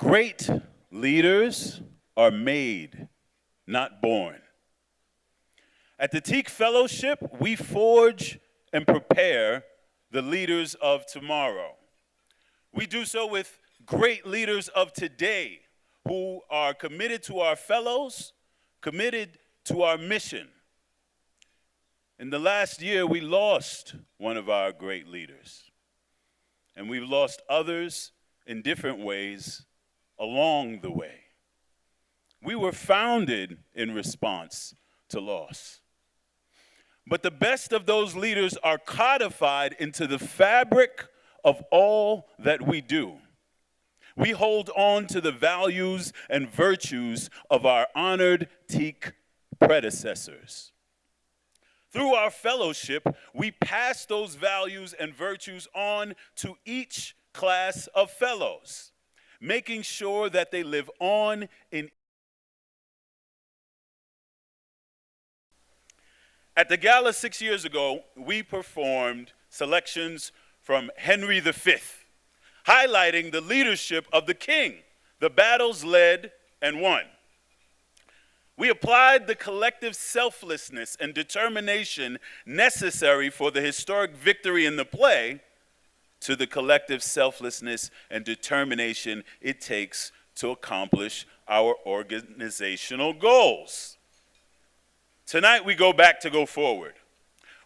Great leaders are made, not born. At the TEAK Fellowship, we forge and prepare the leaders of tomorrow. We do so with great leaders of today who are committed to our fellows, committed to our mission. In the last year, we lost one of our great leaders, and we've lost others in different ways along the way. We were founded in response to loss. But the best of those leaders are codified into the fabric of all that we do. We hold on to the values and virtues of our honored TEAK predecessors. Through our fellowship, we pass those values and virtues on to each class of fellows, making sure that they live on in. At the Gala 6 years ago, we performed selections from Henry V, highlighting the leadership of the king, the battles led and won. We applied the collective selflessness and determination necessary for the historic victory in the play to the collective selflessness and determination it takes to accomplish our organizational goals. Tonight we go back to go forward.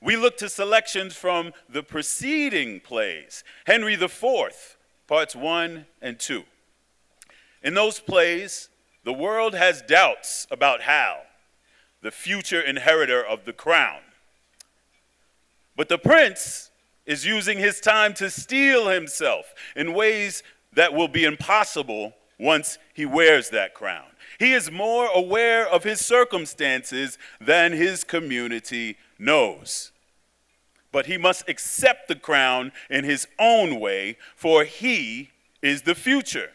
We look to selections from the preceding plays, Henry IV, parts 1 and 2. In those plays, the world has doubts about Hal, the future inheritor of the crown. But the prince is using his time to steel himself in ways that will be impossible once he wears that crown. He is more aware of his circumstances than his community knows. But he must accept the crown in his own way, for he is the future.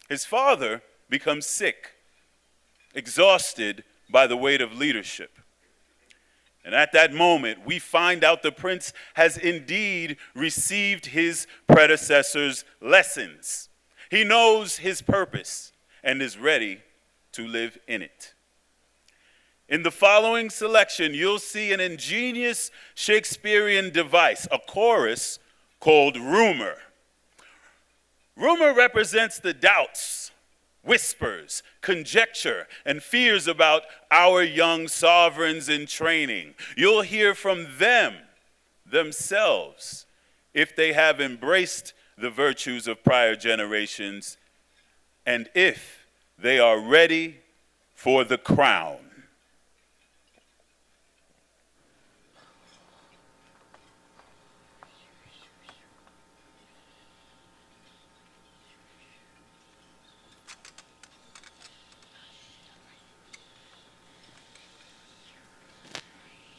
His father becomes sick, exhausted by the weight of leadership. And at that moment, we find out the prince has indeed received his predecessor's lessons. He knows his purpose and is ready to live in it. In the following selection, you'll see an ingenious Shakespearean device, a chorus called rumor. Rumor represents the doubts, whispers, conjecture, and fears about our young sovereigns in training. You'll hear from them, themselves, if they have embraced the virtues of prior generations, and if they are ready for the crown.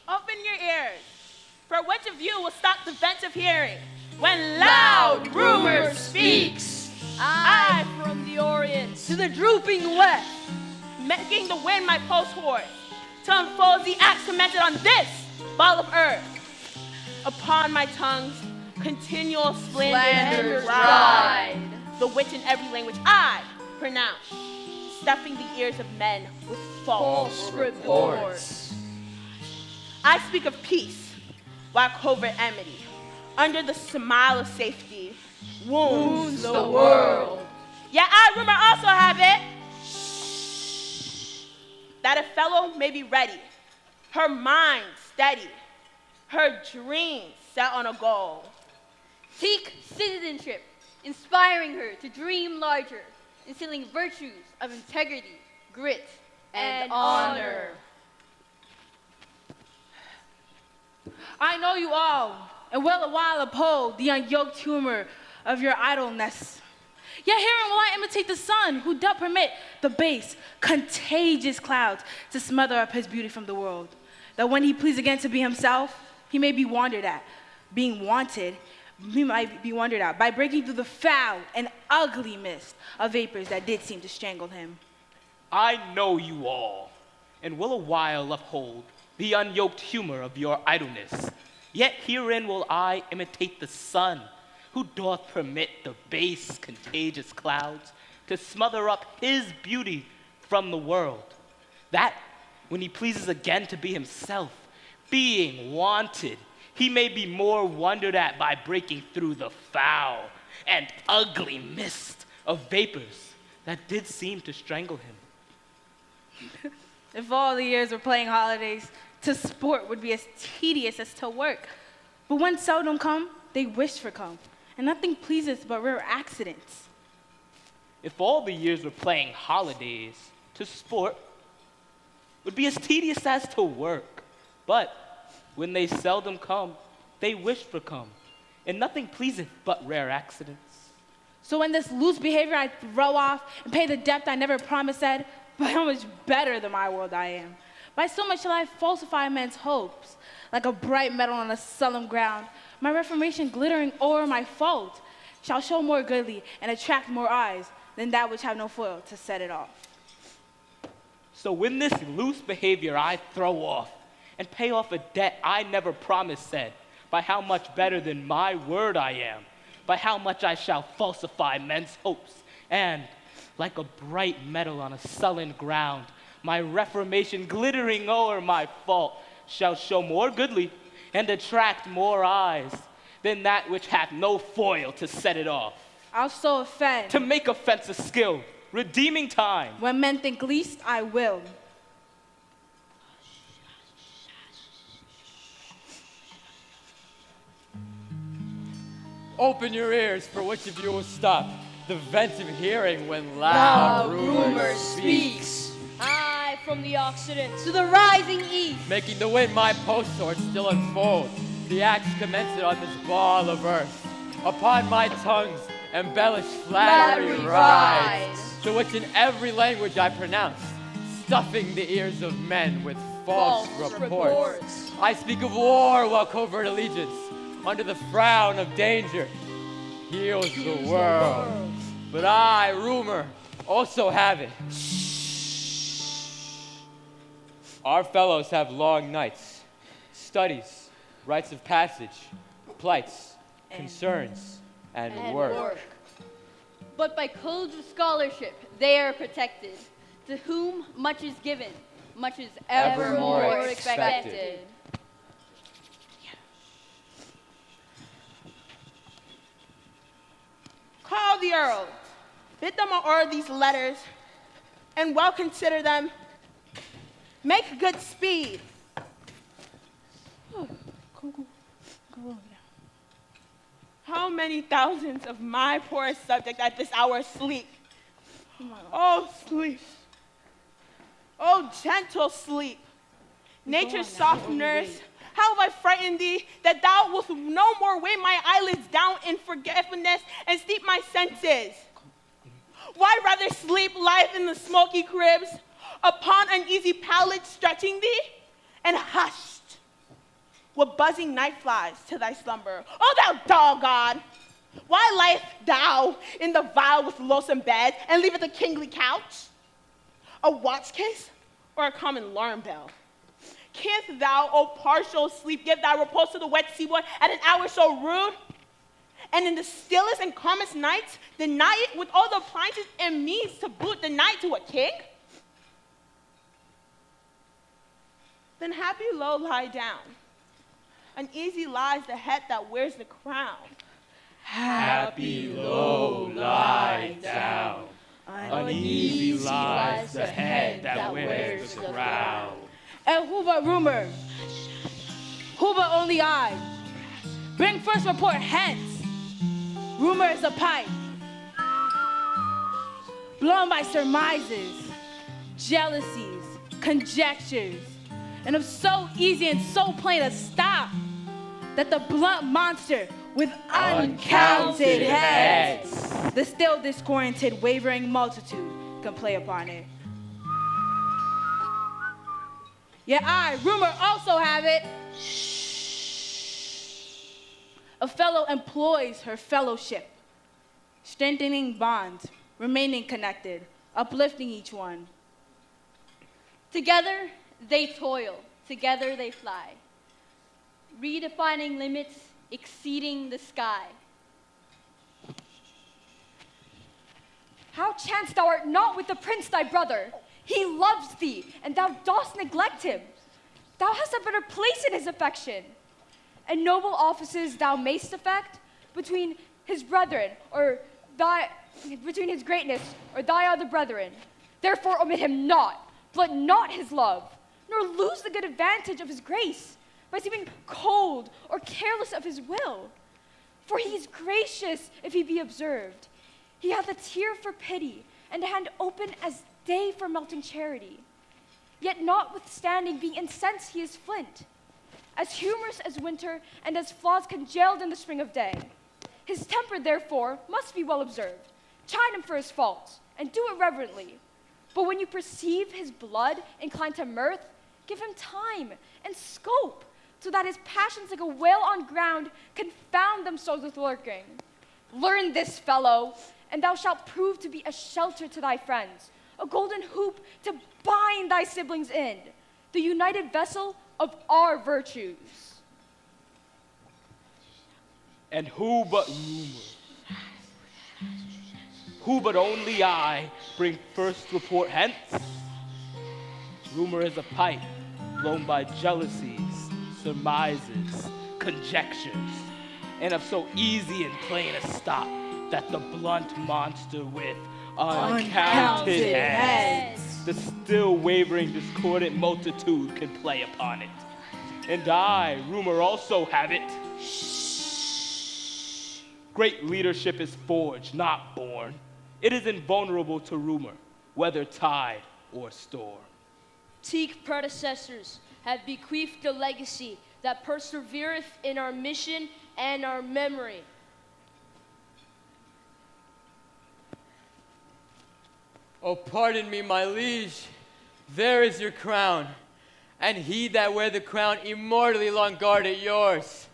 Open your ears, for which of you will stop the vent of hearing when loud rumor speaks? I from the Orient to the drooping west, making the wind my post horse, to unfold the acts commented on this ball of earth. Upon my tongue's continual slanders ride, the which in every language I pronounce, stuffing the ears of men with false reports. I speak of peace, while covert enmity, under the smile of safety, wounds the world. Yet I, rumor, also have it that a fellow may be ready, her mind steady, her dreams set on a goal. TEAK citizenship, inspiring her to dream larger, instilling virtues of integrity, grit, and honor. I know you all, and well a while uphold the unyoked humor of your idleness. Yet herein will I imitate the sun, who doth permit the base, contagious clouds to smother up his beauty from the world, that when he please again to be himself, he may be wondered at. Being wanted, he might be wondered at by breaking through the foul and ugly mist of vapors that did seem to strangle him. I know you all, and will a while uphold the unyoked humor of your idleness. Yet herein will I imitate the sun, who doth permit the base contagious clouds to smother up his beauty from the world, that when he pleases again to be himself, being wanted, he may be more wondered at by breaking through the foul and ugly mist of vapors that did seem to strangle him. If all the years were playing holidays, to sport would be as tedious as to work. But when seldom come, they wish for come, and nothing pleases but rare accidents. If all the years were playing holidays, to sport would be as tedious as to work. But when they seldom come, they wish for come, and nothing pleaseth but rare accidents. So in this loose behavior I throw off and pay the debt I never promised said, by how much better than my world I am. By so much shall I falsify men's hopes, like a bright metal on a sullen ground. My reformation glittering o'er my fault shall show more goodly and attract more eyes than that which have no foil to set it off. So when this loose behavior I throw off and pay off a debt I never promised said, by how much better than my word I am, by how much I shall falsify men's hopes, and like a bright metal on a sullen ground, my reformation glittering o'er my fault shall show more goodly and attract more eyes than that which hath no foil to set it off. I'll so offend. To make offense a skill, redeeming time. When men think least, I will. Open your ears, for which of you will stop the vent of hearing when loud rumor speaks, I from the Occident to the rising east, making the wind my post sword still unfold. The axe commenced on this ball of earth. Upon my tongue's embellished flattery rise, to which in every language I pronounce, stuffing the ears of men with false reports. I speak of war while covert allegiance, under the frown of danger, heals the world. But I, rumor, also have it. Our fellows have long nights, studies, rites of passage, plights, concerns, and work. But by codes of scholarship, they are protected. To whom much is given, much is evermore expected. Call the earl, bid them order these letters, and well consider them. Make good speed. How many thousands of my poor subjects at this hour sleep? Oh, sleep. Oh, gentle sleep. Nature's soft nurse, how have I frightened thee that thou wilt no more weigh my eyelids down in forgetfulness and steep my senses? Why rather sleep life in the smoky cribs, upon uneasy pallets stretching thee, and hushed with buzzing night flies to thy slumber? O thou dull god, why liest thou in the vile with loathsome bed, and leaveth a kingly couch, a watch case, or a common alarm bell? Canst thou, O partial sleep, give thy repose to the wet seaboard at an hour so rude? And in the stillest and calmest nights, deny it with all the appliances and means to boot the night to a king? Then happy low lie down. Uneasy lies the head that wears the crown. Happy low lie down. Uneasy lies the head that wears the crown. And who but rumor? Who but only I? Bring first report hence. Rumor is a pipe, blown by surmises, jealousies, conjectures, and of so easy and so plain a stop that the blunt monster with uncounted heads, the still disoriented, wavering multitude can play upon it. Yet I, rumor, also have it. A fellow employs her fellowship, strengthening bonds, remaining connected, uplifting each one. Together they toil, together they fly, redefining limits, exceeding the sky. How chance thou art not with the prince thy brother? He loves thee, and thou dost neglect him. Thou hast a better place in his affection. And noble offices thou mayst effect between his brethren, or between his greatness, or thy other brethren. Therefore omit him not, blood not his love, nor lose the good advantage of his grace by seeming cold or careless of his will. For he is gracious if he be observed. He hath a tear for pity, and a hand open as day for melting charity. Yet notwithstanding, being incensed, he is flint, as humorous as winter, and as flaws congealed in the spring of day. His temper, therefore, must be well observed. Chide him for his faults, and do it reverently. But when you perceive his blood inclined to mirth, give him time and scope, so that his passions, like a whale on ground, confound themselves with lurking. Learn this, fellow, and thou shalt prove to be a shelter to thy friends, a golden hoop to bind thy siblings in, the united vessel of our virtues. And who but rumor? Who but only I bring first report hence? Rumor is a pipe blown by jealousies, surmises, conjectures, and of so easy and plain a stop that the blunt monster with uncounted heads, the still wavering discordant multitude can play upon it. And I, rumor, also have it. Great leadership is forged, not born. It is invulnerable to rumor, whether tide or storm. TEAK predecessors have bequeathed a legacy that persevereth in our mission and our memory. Oh, pardon me, my liege. There is your crown, and he that wear the crown immortally long guard at yours.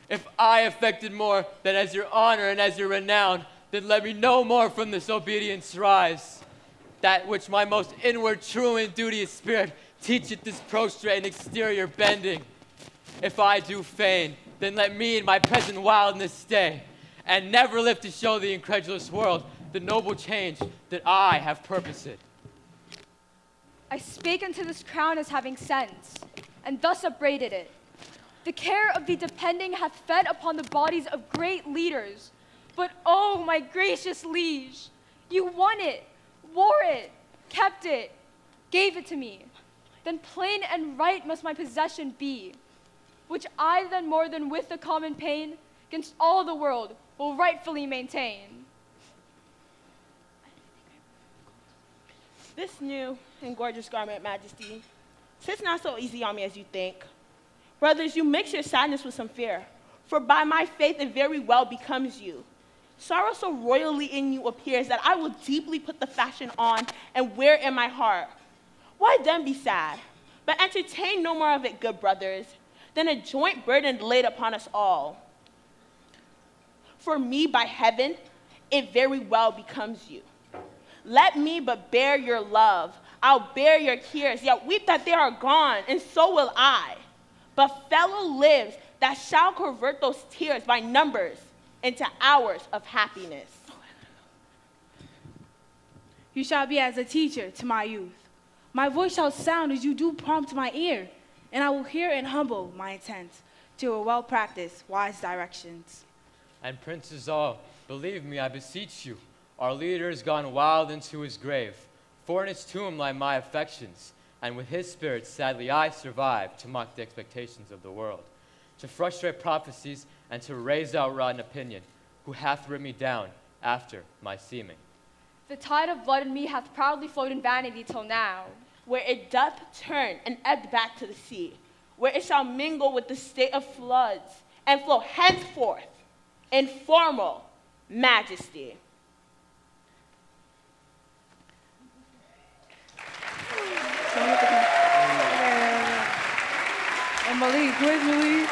If I affected more than as your honor and as your renown, then let me no more from this obedience rise. That which my most inward true and duteous spirit teacheth this prostrate and exterior bending. If I do feign, then let me in my present wildness stay, and never live to show the incredulous world the noble change that I have purposed. I spake unto this crown as having sense, and thus upbraided it. The care of the depending hath fed upon the bodies of great leaders. But oh, my gracious liege, you won it, wore it, kept it, gave it to me. Then plain and right must my possession be, which I then more than with the common pain, against all the world, will rightfully maintain. This new and gorgeous garment, Majesty, sits not so easy on me as you think. Brothers, you mix your sadness with some fear, for by my faith it very well becomes you. Sorrow so royally in you appears that I will deeply put the fashion on and wear in my heart. Why then be sad? But entertain no more of it, good brothers, than a joint burden laid upon us all. For me, by heaven, it very well becomes you. Let me but bear your love. I'll bear your tears, yet weep that they are gone, and so will I. But fellow lives that shall convert those tears by numbers into hours of happiness. You shall be as a teacher to my youth. My voice shall sound as you do prompt my ear, and I will hear and humble my intent to a well-practiced, wise directions. And princes all, believe me, I beseech you, our leader has gone wild into his grave, for in his tomb lie my affections, and with his spirit sadly I survive to mock the expectations of the world, to frustrate prophecies and to raise outrotten opinion, who hath rid me down after my seeming. The tide of blood in me hath proudly flowed in vanity till now, where it doth turn and ebb back to the sea, where it shall mingle with the state of floods and flow henceforth in formal majesty. And Malik, where's Malik?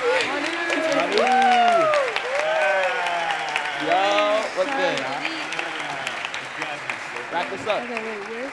Yo, what's good? Wrap this up. Okay, wait, where's